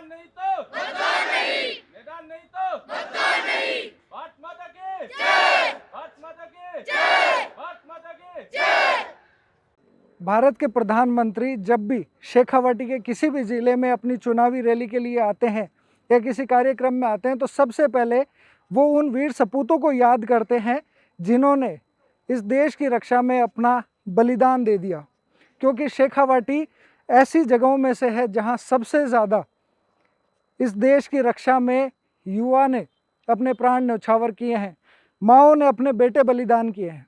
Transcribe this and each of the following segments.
मैदान नहीं तो मतदान नहीं, मैदान नहीं तो मतदान नहीं। भारत माता की जय, भारत माता की जय, भारत माता की जय। भारत के प्रधानमंत्री जब भी शेखावाटी के किसी भी ज़िले में अपनी चुनावी रैली के लिए आते हैं या किसी कार्यक्रम में आते हैं तो सबसे पहले वो उन वीर सपूतों को याद करते हैं जिन्होंने इस देश की रक्षा में अपना बलिदान दे दिया। क्योंकि शेखावाटी ऐसी जगहों में से है जहां सबसे ज़्यादा इस देश की रक्षा में युवा ने अपने प्राण न्यौछावर किए हैं, माँओं ने अपने बेटे बलिदान किए हैं।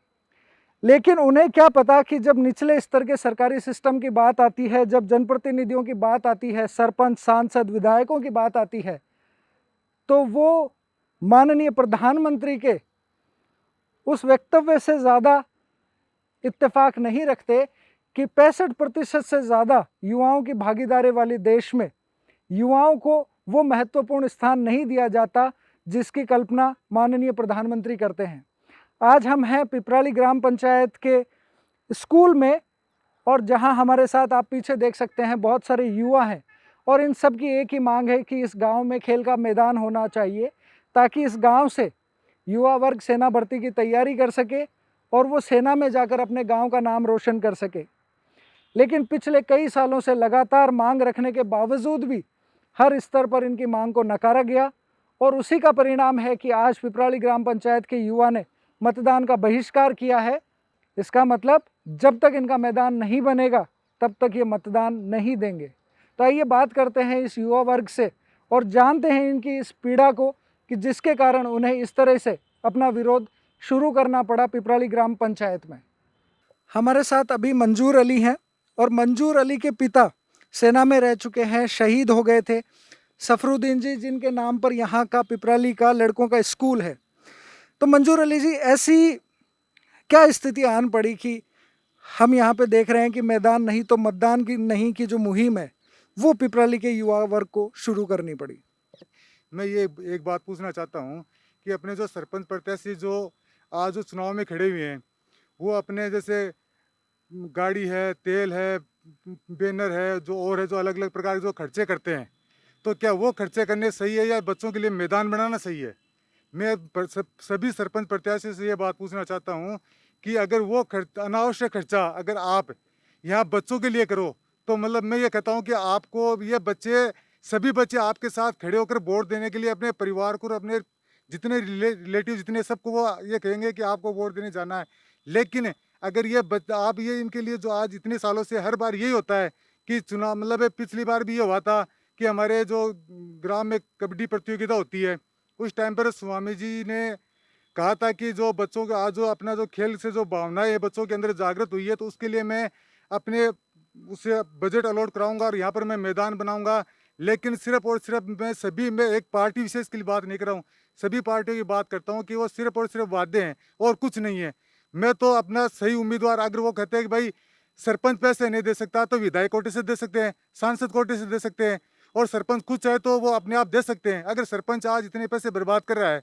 लेकिन उन्हें क्या पता कि जब निचले स्तर के सरकारी सिस्टम की बात आती है, जब जनप्रतिनिधियों की बात आती है, सरपंच, सांसद, विधायकों की बात आती है, तो वो माननीय प्रधानमंत्री के उस वक्तव्य से ज़्यादा इत्तेफाक नहीं रखते कि 65% से ज़्यादा युवाओं की भागीदारी वाले देश में युवाओं को वो महत्वपूर्ण स्थान नहीं दिया जाता जिसकी कल्पना माननीय प्रधानमंत्री करते हैं। आज हम हैं पिपराली ग्राम पंचायत के स्कूल में और जहां हमारे साथ आप पीछे देख सकते हैं बहुत सारे युवा हैं और इन सब की एक ही मांग है कि इस गांव में खेल का मैदान होना चाहिए ताकि इस गांव से युवा वर्ग सेना भर्ती की तैयारी कर सके और वो सेना में जाकर अपने गांव का नाम रोशन कर सके। लेकिन पिछले कई सालों से लगातार मांग रखने के बावजूद भी हर स्तर पर इनकी मांग को नकारा गया और उसी का परिणाम है कि आज पिपराली ग्राम पंचायत के युवा ने मतदान का बहिष्कार किया है। इसका मतलब जब तक इनका मैदान नहीं बनेगा तब तक ये मतदान नहीं देंगे। तो आइए बात करते हैं इस युवा वर्ग से और जानते हैं इनकी इस पीड़ा को कि जिसके कारण उन्हें इस तरह से अपना विरोध शुरू करना पड़ा पिपराली ग्राम पंचायत में। हमारे साथ अभी मंजूर अली हैं और मंजूर अली के पिता सेना में रह चुके हैं, शहीद हो गए थे, सफरुद्दीन जी, जिनके नाम पर यहाँ का पिपराली का लड़कों का स्कूल है। तो मंजूर अली जी, ऐसी क्या स्थिति आन पड़ी कि हम यहाँ पे देख रहे हैं कि मैदान नहीं तो मतदान की नहीं की जो मुहिम है वो पिपराली के युवा वर्ग को शुरू करनी पड़ी? मैं ये एक बात पूछना चाहता हूँ कि अपने जो सरपंच प्रत्याशी जो आज जो चुनाव में खड़े हुए हैं वो अपने जैसे गाड़ी है, तेल है, बैनर है, जो और है, जो अलग अलग प्रकार के जो खर्चे करते हैं, तो क्या वो खर्चे करने सही है या बच्चों के लिए मैदान बनाना सही है? मैं सभी सरपंच प्रत्याशी से ये बात पूछना चाहता हूँ कि अगर वो अनावश्यक खर्चा अगर आप यहाँ बच्चों के लिए करो तो मतलब मैं ये कहता हूँ कि आपको ये बच्चे सभी बच्चे आपके साथ खड़े होकर वोट देने के लिए अपने परिवार को और अपने जितने रिलेटिव जितने सबको वो ये कहेंगे कि आपको वोट देने जाना है। लेकिन अगर ये आप ये इनके लिए जो आज इतने सालों से हर बार यही होता है कि चुनाव मतलब पिछली बार भी ये हुआ था कि हमारे जो ग्राम में कबड्डी प्रतियोगिता होती है उस टाइम पर स्वामी जी ने कहा था कि जो बच्चों का आज जो अपना जो खेल से जो भावनाएं है बच्चों के अंदर जागृत हुई है तो उसके लिए मैं अपने उसे बजट अलॉट कराऊंगा और यहाँ पर मैं मैदान बनाऊंगा। लेकिन सिर्फ और सिर्फ मैं एक पार्टी विशेष के लिए बात नहीं कर रहा हूँ, सभी पार्टियों की बात करता हूँ कि वो सिर्फ और सिर्फ वादे हैं और कुछ नहीं है। मैं तो अपना सही उम्मीदवार अगर वो कहते हैं कि भाई सरपंच पैसे नहीं दे सकता तो विधायक कोटे से दे सकते हैं, सांसद कोटे से दे सकते हैं और सरपंच कुछ चाहे तो वो अपने आप दे सकते हैं। अगर सरपंच आज इतने पैसे बर्बाद कर रहा है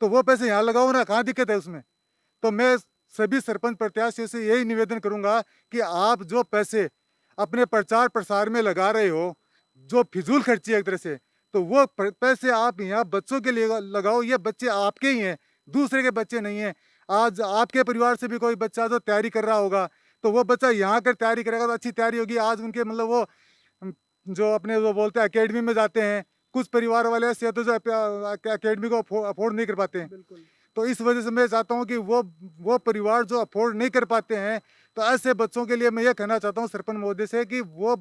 तो वो पैसे यहाँ लगाओ ना, कहाँ दिक्कत है उसमें? तो मैं सभी सरपंच प्रत्याशियों से यही निवेदन करूंगा कि आप जो पैसे अपने प्रचार प्रसार में लगा रहे हो, जो फिजूल खर्ची है एक तरह से, तो वो पैसे आप यहाँ बच्चों के लिए लगाओ। ये बच्चे आपके ही हैं, दूसरे के बच्चे नहीं हैं। आज आपके परिवार से भी कोई बच्चा जो तैयारी कर रहा होगा तो वो बच्चा यहाँ कर तैयारी करेगा तो अच्छी तैयारी होगी। आज उनके मतलब वो जो अपने वो बोलते हैं अकेडमी में जाते हैं, कुछ परिवार वाले ऐसे तो जो अकेडमी को अफोर्ड नहीं कर पाते हैं। तो इस वजह से मैं चाहता हूँ कि वो परिवार जो अफोर्ड नहीं कर पाते हैं तो ऐसे बच्चों के लिए मैं ये कहना चाहता हूँ सरपंच महोदय से कि वो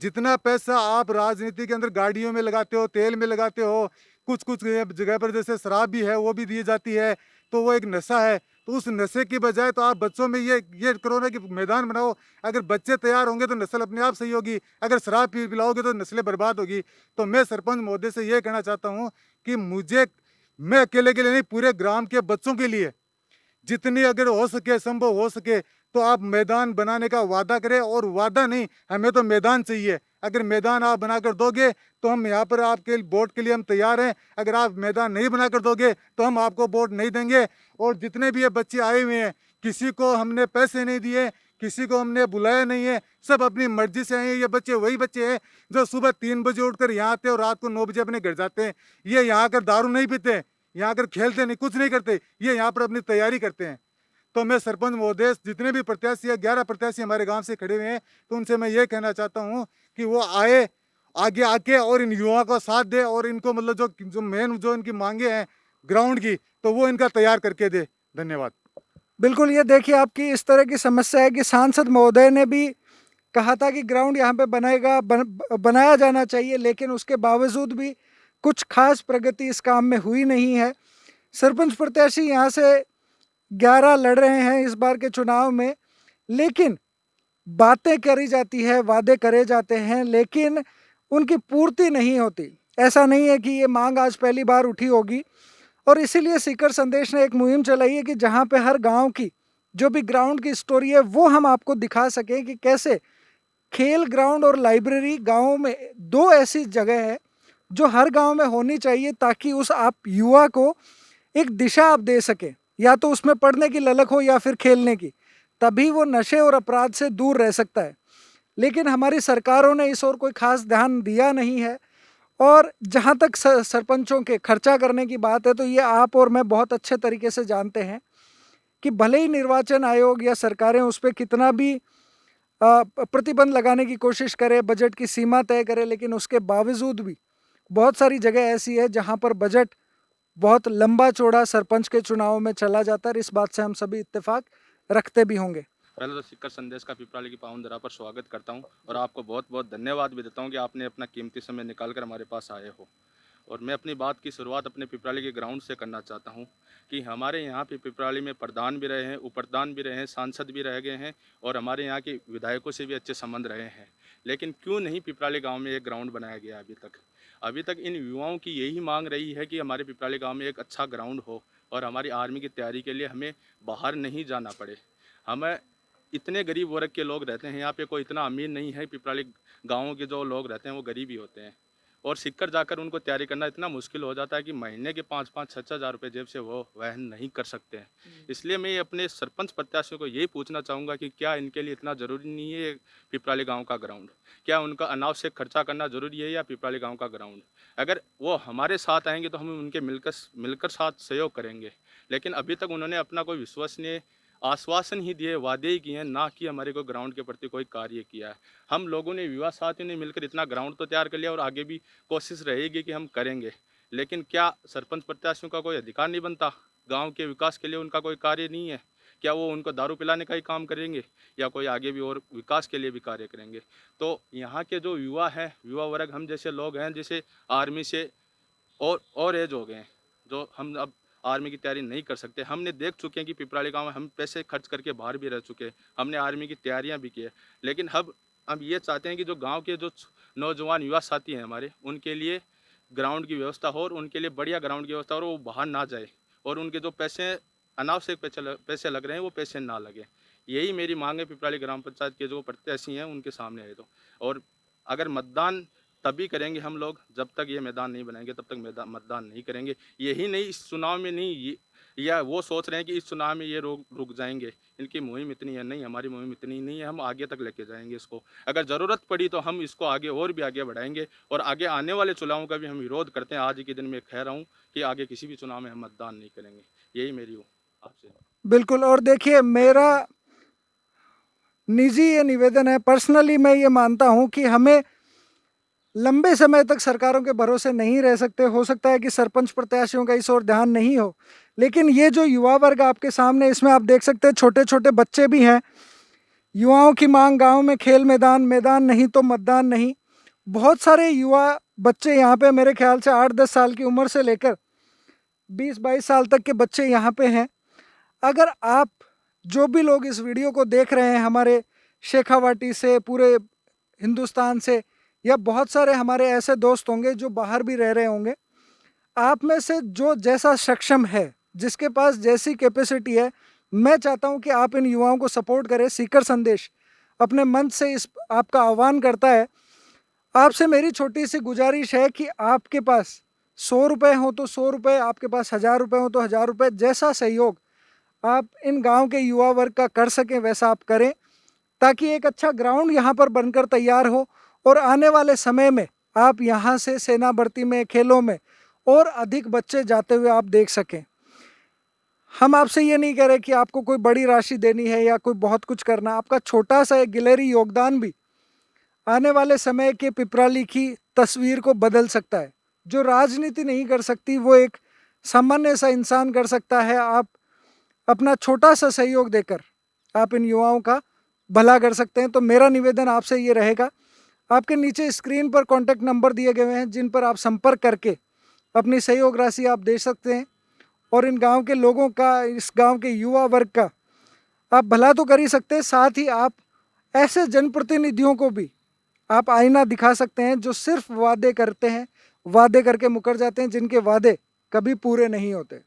जितना पैसा आप राजनीति के अंदर गाड़ियों में लगाते हो, तेल में लगाते हो, कुछ कुछ जगह पर जैसे शराब भी है वो भी दी जाती है तो वो एक नशा है। तो उस नशे की बजाय तो आप बच्चों में ये करो ना कि मैदान बनाओ। अगर बच्चे तैयार होंगे तो नस्ल अपने आप सही होगी, अगर शराब पिलाओगे तो नस्लें बर्बाद होगी। तो मैं सरपंच महोदय से ये कहना चाहता हूँ कि मैं अकेले के लिए नहीं, पूरे ग्राम के बच्चों के लिए जितनी अगर हो सके संभव हो सके तो आप मैदान बनाने का वादा करें। और वादा नहीं, हमें तो मैदान चाहिए। अगर मैदान आप बनाकर दोगे तो हम यहाँ पर आपके वोट के लिए हम तैयार हैं। अगर आप मैदान नहीं बनाकर दोगे तो हम आपको वोट नहीं देंगे। और जितने भी ये बच्चे आए हुए हैं किसी को हमने पैसे नहीं दिए, किसी को हमने बुलाया नहीं है, सब अपनी मर्जी से आए हैं। ये बच्चे वही बच्चे हैं जो सुबह 3 बजे उठकर यहाँ आते हैं और रात को 9 बजे अपने घर जाते हैं। ये यहाँ आकर दारू नहीं पीते, यहाँ आकर खेलते नहीं, कुछ नहीं करते, ये यहाँ पर अपनी तैयारी करते हैं। तो मैं सरपंच महोदय, जितने भी प्रत्याशी है, 11 प्रत्याशी हमारे गांव से खड़े हुए हैं, तो उनसे मैं ये कहना चाहता हूँ कि वो आए, आगे आके और इन युवाओं का साथ दे और इनको मतलब जो मेन जो इनकी मांगे हैं ग्राउंड की, तो वो इनका तैयार करके दे। धन्यवाद। बिल्कुल, ये देखिए आपकी इस तरह की समस्या है कि सांसद महोदय ने भी कहा था कि ग्राउंड यहाँ पे बनाया जाना चाहिए, लेकिन उसके बावजूद भी कुछ खास प्रगति इस काम में हुई नहीं है। सरपंच प्रत्याशी यहाँ से 11 लड़ रहे हैं इस बार के चुनाव में, लेकिन बातें करी जाती है, वादे करे जाते हैं, लेकिन उनकी पूर्ति नहीं होती। ऐसा नहीं है कि ये मांग आज पहली बार उठी होगी, और इसीलिए सीकर संदेश ने एक मुहिम चलाई है कि जहाँ पे हर गांव की जो भी ग्राउंड की स्टोरी है वो हम आपको दिखा सकें कि कैसे खेल ग्राउंड और लाइब्रेरी गाँव में 2 ऐसी जगह है जो हर गांव में होनी चाहिए, ताकि उस आप युवा को एक दिशा आप दे सके, या तो उसमें पढ़ने की ललक हो या फिर खेलने की, तभी वो नशे और अपराध से दूर रह सकता है। लेकिन हमारी सरकारों ने इस ओर कोई खास ध्यान दिया नहीं है। और जहाँ तक सरपंचों के खर्चा करने की बात है, तो ये आप और मैं बहुत अच्छे तरीके से जानते हैं कि भले ही निर्वाचन आयोग या सरकारें उस पर कितना भी प्रतिबंध लगाने की कोशिश करे, बजट की सीमा तय करे, लेकिन उसके बावजूद भी बहुत सारी जगह ऐसी है जहाँ पर बजट बहुत लंबा चौड़ा सरपंच के चुनाव में चला जाता है। इस बात से हम सभी इत्तेफाक रखते भी होंगे। पहले तो सीकर संदेश का पिपराली की पावन धरा पर स्वागत करता हूं और आपको बहुत बहुत धन्यवाद भी देता हूं कि आपने अपना कीमती समय निकाल कर हमारे पास आए हो। और मैं अपनी बात की शुरुआत अपने पिपराली के ग्राउंड से करना चाहता हूं कि हमारे यहाँ पे पिपराली में प्रधान भी रहे हैं, उपप्रधान भी रहे हैं, सांसद भी रह गए हैं और हमारे यहाँ के विधायकों से भी अच्छे संबंध रहे हैं। लेकिन क्यों नहीं पिपराली गाँव में एक ग्राउंड बनाया गया अभी तक इन युवाओं की यही मांग रही है कि हमारे पिपराली गाँव में एक अच्छा ग्राउंड हो और हमारी आर्मी की तैयारी के लिए हमें बाहर नहीं जाना पड़े। हमें इतने गरीब वर्ग के लोग रहते हैं यहाँ पे, कोई इतना अमीर नहीं है। पिपराली गाँव के जो लोग रहते हैं वो गरीब ही होते हैं और सीकर जाकर उनको तैयारी करना इतना मुश्किल हो जाता है कि महीने के 5-5, 6-6 हज़ार रुपये जेब से वो वहन नहीं कर सकते हैं। इसलिए मैं अपने सरपंच प्रत्याशियों को यही पूछना चाहूँगा कि क्या इनके लिए इतना ज़रूरी नहीं है पिपराली गाँव का ग्राउंड? क्या उनका अनावश्यक खर्चा करना ज़रूरी है या पिपराली गाँव का ग्राउंड? अगर वो हमारे साथ आएंगे तो हम उनके मिलकर साथ सहयोग करेंगे। लेकिन अभी तक उन्होंने अपना कोई विश्वसनीय आश्वासन ही दिए, वादे ही किए हैं, ना कि हमारे को ग्राउंड के प्रति कोई कार्य किया है। हम लोगों ने युवा साथियों ने मिलकर इतना ग्राउंड तो तैयार कर लिया और आगे भी कोशिश रहेगी कि हम करेंगे। लेकिन क्या सरपंच प्रत्याशियों का कोई अधिकार नहीं बनता? गांव के विकास के लिए उनका कोई कार्य नहीं है? क्या वो उनको दारू पिलाने का ही काम करेंगे या कोई आगे भी और विकास के लिए भी कार्य करेंगे? तो यहाँ के जो युवा हैं, युवा वर्ग हम जैसे लोग हैं, जैसे आर्मी से और एज हो गए हैं, जो हम अब आर्मी की तैयारी नहीं कर सकते। हमने देख चुके हैं कि पिपराली गांव में हम पैसे खर्च करके बाहर भी रह चुके हैं, हमने आर्मी की तैयारियां भी की है। लेकिन अब ये चाहते हैं कि जो गांव के जो नौजवान युवा साथी हैं हमारे, उनके लिए ग्राउंड की व्यवस्था हो और उनके लिए बढ़िया ग्राउंड की व्यवस्था हो और वो बाहर ना जाए और उनके जो पैसे अनावश्यक पैसे लग रहे हैं वो पैसे ना लगे। यही मेरी मांग है पिपराली ग्राम पंचायत के जो प्रत्याशी हैं उनके सामने आए तो। और अगर मतदान तभी करेंगे हम लोग जब तक ये मैदान नहीं बनाएंगे, तब तक मतदान नहीं करेंगे। यही नहीं, इस चुनाव में नहीं, या वो सोच रहे हैं कि इस चुनाव में ये रुक जाएंगे, इनकी मुहिम इतनी है। नहीं, हमारी मुहिम इतनी नहीं है, हम आगे तक लेके जाएंगे इसको। अगर ज़रूरत पड़ी तो हम इसको आगे और भी आगे बढ़ाएंगे और आगे आने वाले चुनावों का भी हम विरोध करते हैं। आज के दिन में कह रहा हूँ कि आगे किसी भी चुनाव में हम मतदान नहीं करेंगे। यही मेरी आपसे। बिल्कुल। और देखिए, मेरा निजी ये निवेदन है, पर्सनली मैं ये मानता हूँ कि हमें लंबे समय तक सरकारों के भरोसे नहीं रह सकते। हो सकता है कि सरपंच प्रत्याशियों का इस ओर ध्यान नहीं हो, लेकिन ये जो युवा वर्ग आपके सामने, इसमें आप देख सकते हैं छोटे छोटे बच्चे भी हैं। युवाओं की मांग गांव में खेल मैदान नहीं तो मतदान नहीं। बहुत सारे युवा बच्चे यहाँ पे, मेरे ख्याल से 8-10 साल की उम्र से लेकर 20-22 साल तक के बच्चे यहाँ पे हैं। अगर आप जो भी लोग इस वीडियो को देख रहे हैं, हमारे शेखावाटी से, पूरे हिंदुस्तान से, या बहुत सारे हमारे ऐसे दोस्त होंगे जो बाहर भी रह रहे होंगे, आप में से जो जैसा सक्षम है, जिसके पास जैसी कैपेसिटी है, मैं चाहता हूं कि आप इन युवाओं को सपोर्ट करें। सीकर संदेश अपने मंच से इस आपका आह्वान करता है। आपसे मेरी छोटी सी गुजारिश है कि आपके पास 100 रुपये हो तो 100 रुपये, आपके पास 1000 रुपये हो तो 1000 रुपये, जैसा सहयोग आप इन गांव के युवा वर्ग का कर सकें वैसा आप करें। ताकि एक अच्छा ग्राउंड यहाँ पर बनकर तैयार हो और आने वाले समय में आप यहाँ से सेना भर्ती में, खेलों में और अधिक बच्चे जाते हुए आप देख सकें। हम आपसे ये नहीं कह रहे कि आपको कोई बड़ी राशि देनी है या कोई बहुत कुछ करना, आपका छोटा सा एक गिलहरी योगदान भी आने वाले समय के पिपराली की तस्वीर को बदल सकता है। जो राजनीति नहीं कर सकती वो एक सामान्य सा इंसान कर सकता है। आप अपना छोटा सा सहयोग देकर आप इन युवाओं का भला कर सकते हैं। तो मेरा निवेदन आपसे ये रहेगा, आपके नीचे स्क्रीन पर कॉन्टैक्ट नंबर दिए गए हैं जिन पर आप संपर्क करके अपनी सहयोग राशि आप दे सकते हैं और इन गांव के लोगों का, इस गांव के युवा वर्ग का आप भला तो कर ही सकते हैं, साथ ही आप ऐसे जनप्रतिनिधियों को भी आप आईना दिखा सकते हैं जो सिर्फ वादे करते हैं, वादे करके मुकर जाते हैं, जिनके वादे कभी पूरे नहीं होते।